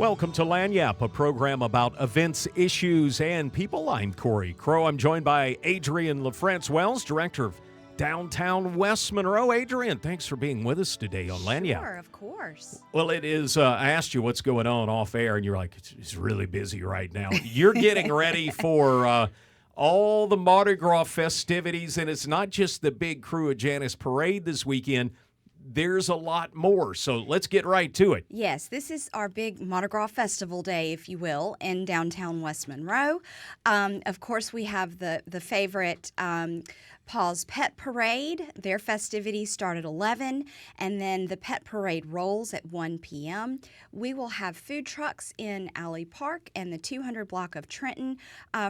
Welcome to Lagniappe, a program about events, issues, and people. I'm Cory Crowe. I'm joined by Adrienne Lafrance Wells, Director of Downtown West Monroe. Adrienne, thanks for being with us today on Lagniappe. Sure, of course. Well, it is, I asked you what's going on off air, and you're like, it's really busy right now. You're getting ready for all the Mardi Gras festivities, and it's not just the big Krewe of Janus Parade this weekend. There's a lot more, so let's get right to it. Yes, this is our big Mardi Gras festival day, if you will, in downtown West Monroe. Of course, we have the favorite Paws Pet Parade. Their festivities start at 11, and then the Pet Parade rolls at 1 p.m. We will have food trucks in Alley Park and the 200 block of Trenton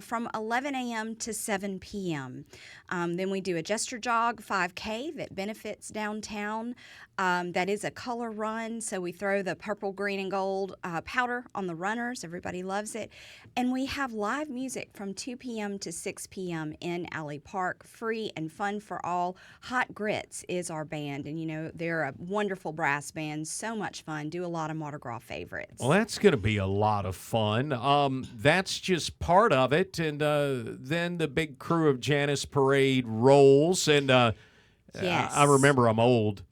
from 11 a.m. to 7 p.m. Then we do a Jester Jog 5K that benefits downtown. That is a color run, so we throw the purple, green, and gold powder on the runners. Everybody loves it. And we have live music from 2 p.m. to 6 p.m. in Alley Park, free and fun for all. Hot Grits is our band, and, you know, they're a wonderful brass band, so much fun, do a lot of Mardi Gras favorites. Well, that's going to be a lot of fun. That's just part of it, and then the big Krewe of Janus Parade rolls, and Yes. I remember I'm old,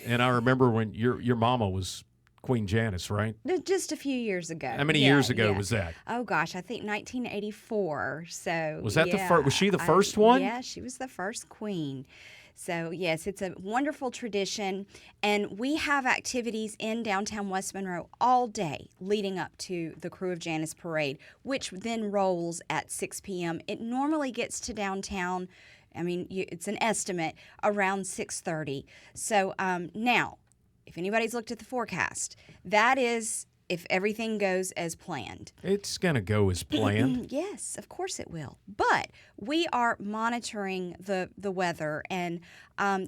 and I remember when your mama was Queen Janice, right? Just a few years ago. How many years ago was that? Oh, gosh, I think 1984. So Was that the first? Was she the first one? Yeah, she was the first queen. So, yes, it's a wonderful tradition, and we have activities in downtown West Monroe all day leading up to the Krewe of Janus Parade, which then rolls at 6 p.m. It normally gets to downtown, it's an estimate, around 6:30. So, now, if anybody's looked at the forecast, that is if everything goes as planned. It's going to go as planned. Yes, of course it will. But we are monitoring the weather, and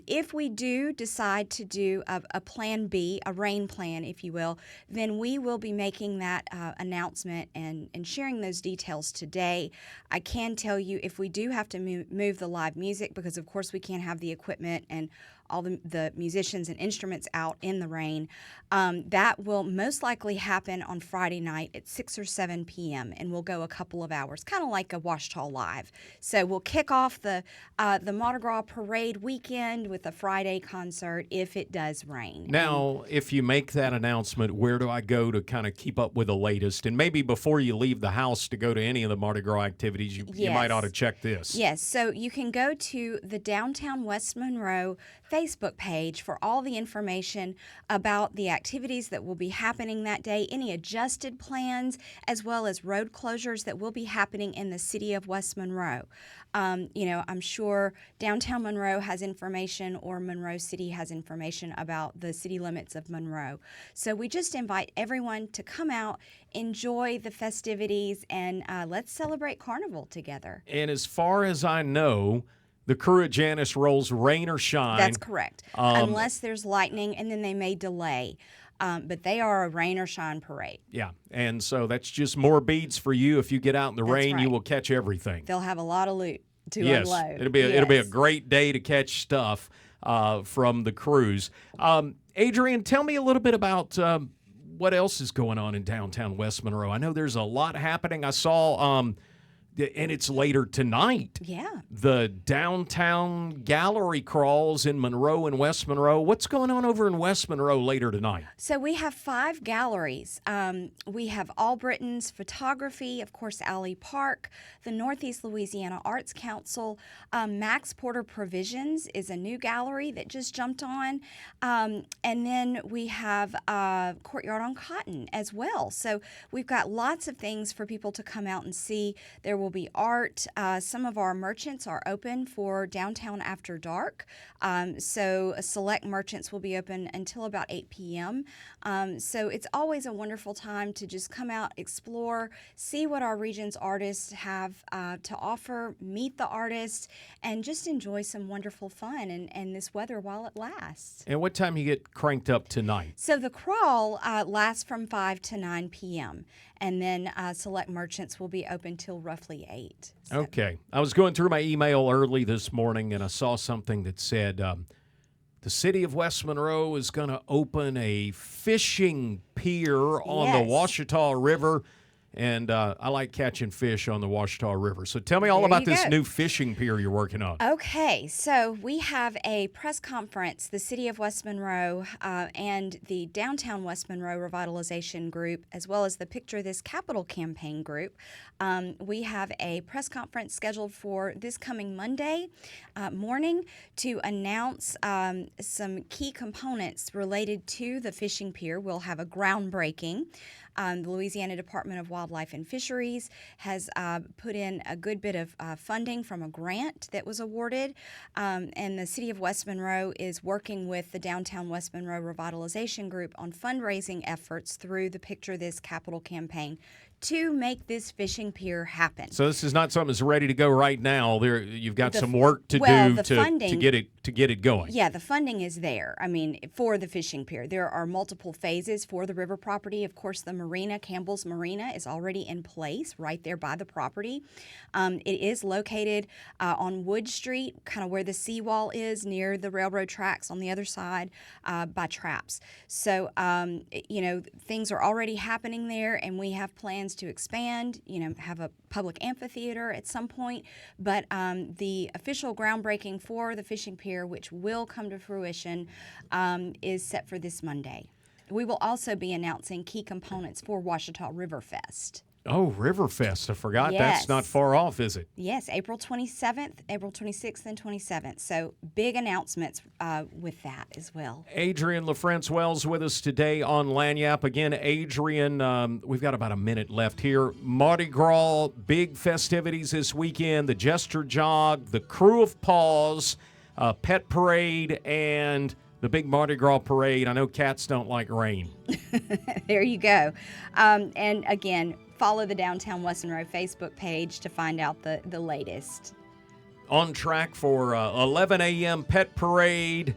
if we do decide to do a plan B, a rain plan, if you will, then we will be making that announcement and sharing those details today. I can tell you if we do have to move the live music, because of course we can't have the equipment and all the musicians and instruments out in the rain, that will most likely happen on Friday night at 6 or 7 p.m. and we'll go a couple of hours, kind of like a Washta Live. So we'll kick off the Mardi Gras Parade weekend with a Friday concert if it does rain. Now, if you make that announcement, where do I go to kind of keep up with the latest? And maybe before you leave the house to go to any of the Mardi Gras activities, you might ought to check this. Yes, so you can go to the Downtown West Monroe Facebook page for all the information about the activities that will be happening that day, any adjusted plans, as well as road closures that will be happening in the city of West Monroe. I'm sure downtown Monroe has information, or Monroe City has information about the city limits of Monroe. So we just invite everyone to come out, enjoy the festivities, and let's celebrate Carnival together. And as far as I know, the Krewe of Janus rolls rain or shine. That's correct, unless there's lightning, and then they may delay. But they are a rain or shine parade. Yeah, and so that's just more beads for you. If you get out in the rain, right. You will catch everything. They'll have a lot of loot to yes, unload. It'll be a great day to catch stuff from the cruise. Adrienne, tell me a little bit about what else is going on in downtown West Monroe. I know there's a lot happening. I saw, and it's later tonight. Yeah. The downtown gallery crawls in Monroe and West Monroe. What's going on over in West Monroe later tonight? So we have 5 galleries. We have All Britain's Photography, of course, Alley Park, the Northeast Louisiana Arts Council. Max Porter Provisions is a new gallery that just jumped on. And then we have Courtyard on Cotton as well. So we've got lots of things for people to come out and see. There will be art. Some of our merchants are open for downtown after dark. So select merchants will be open until about 8 p.m. So it's always a wonderful time to just come out, explore, see what our region's artists have to offer, meet the artists, and just enjoy some wonderful fun and this weather while it lasts. And what time you get cranked up tonight? So the crawl lasts from 5 to 9 p.m. And then select merchants will be open till roughly 8. So. Okay. I was going through my email early this morning, and I saw something that said the city of West Monroe is going to open a fishing pier on the Yes. Washita River. And I like catching fish on the Washita River. So tell me all There about you this go. new fishing pier you're working on. Okay, so we have a press conference, the City of West Monroe and the Downtown West Monroe Revitalization Group, as well as the Picture This Capital Campaign Group. We have a press conference scheduled for this coming Monday morning to announce some key components related to the fishing pier. We'll have a groundbreaking. The Louisiana Department of Wildlife and Fisheries has put in a good bit of funding from a grant that was awarded, and the City of West Monroe is working with the Downtown West Monroe Revitalization Group on fundraising efforts through the Picture This Capital campaign to make this fishing pier happen. So this is not something that's ready to go right now. You've got some work to well, do the to funding- get it going. Yeah, the funding is there. I mean, for the fishing pier, there are multiple phases for the river property. Of course, the marina, Campbell's Marina, is already in place right there by the property. It is located on Wood Street, kind of where the seawall is, near the railroad tracks on the other side by Traps. So, things are already happening there, and we have plans to expand, have a public amphitheater at some point. But the official groundbreaking for the fishing pier, which will come to fruition, is set for this Monday. We will also be announcing key components for Washita River Fest. Oh, Riverfest. I forgot. Yes. That's not far off, is it? Yes, April 27th, April 26th, and 27th. So big announcements with that as well. Adrienne Lafrance Wells with us today on Lagniappe. Again, Adrienne, we've got about a minute left here. Mardi Gras, big festivities this weekend, the Jester Jog, the Krewe of Paws, Pet Parade, and the big Mardi Gras parade. I know cats don't like rain. There you go. And again, follow the Downtown West Monroe Facebook page to find out the latest. On track for 11 a.m. Pet Parade.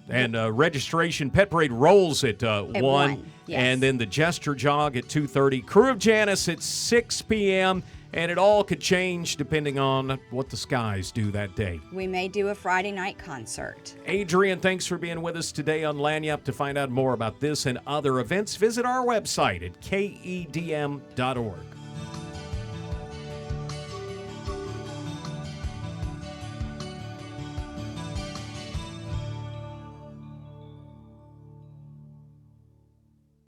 And registration, Pet Parade rolls at 1. Yes. And then the Jester Jog at 2:30. Krewe of Janus at 6 p.m. And it all could change depending on what the skies do that day. We may do a Friday night concert. Adrienne, thanks for being with us today on Lagniappe. To find out more about this and other events, visit our website at KEDM.org.